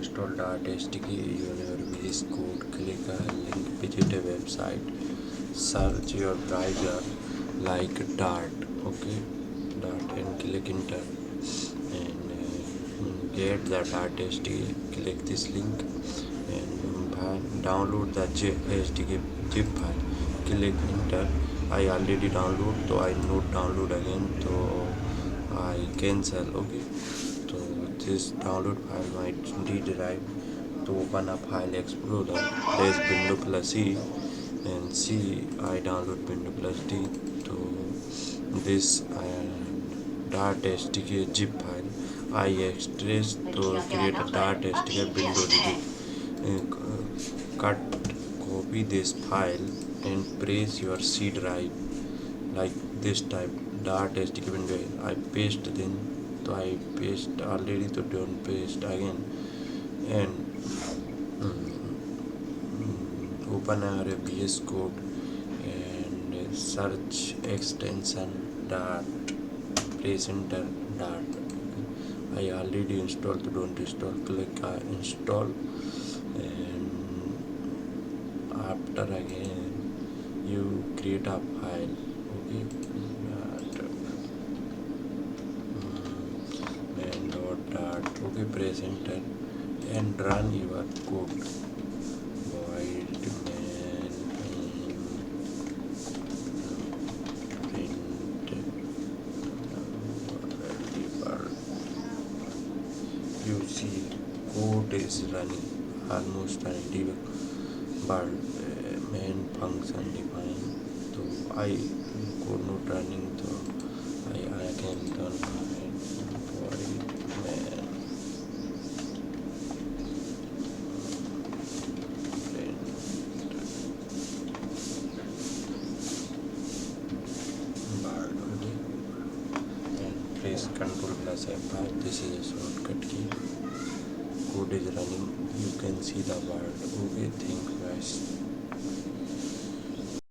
install Dart SDK on your VS Code, click a link, visit a website, search your browser like Dart, okay, Dart, and click enter, and get the Dart SDK. Click this link and download the SDK zip file. Click enter. I already download, so I not download again, so I cancel, okay. So this download file might D drive. To open a file explorer, press window plus C, and see I download window plus D. So this Dart SDK zip file I extract to create a Dart SDK window edit. Cut, copy this file and press your C drive like this type Dart SDK window. I paste then, so I paste already, so don't paste again, and open our VS Code and search extension Dart, press enter Dart. I already installed, so don't install. Click install, and after again you create a file, okay, and Dart, okay, press enter and run your code. Void main print. You see code is running almost running, but main function defined, so I code not running, so I can turn void main print. But okay, and press Ctrl plus F5. This is a shortcut key. Code is running. You can see the word. Okay, thank you guys.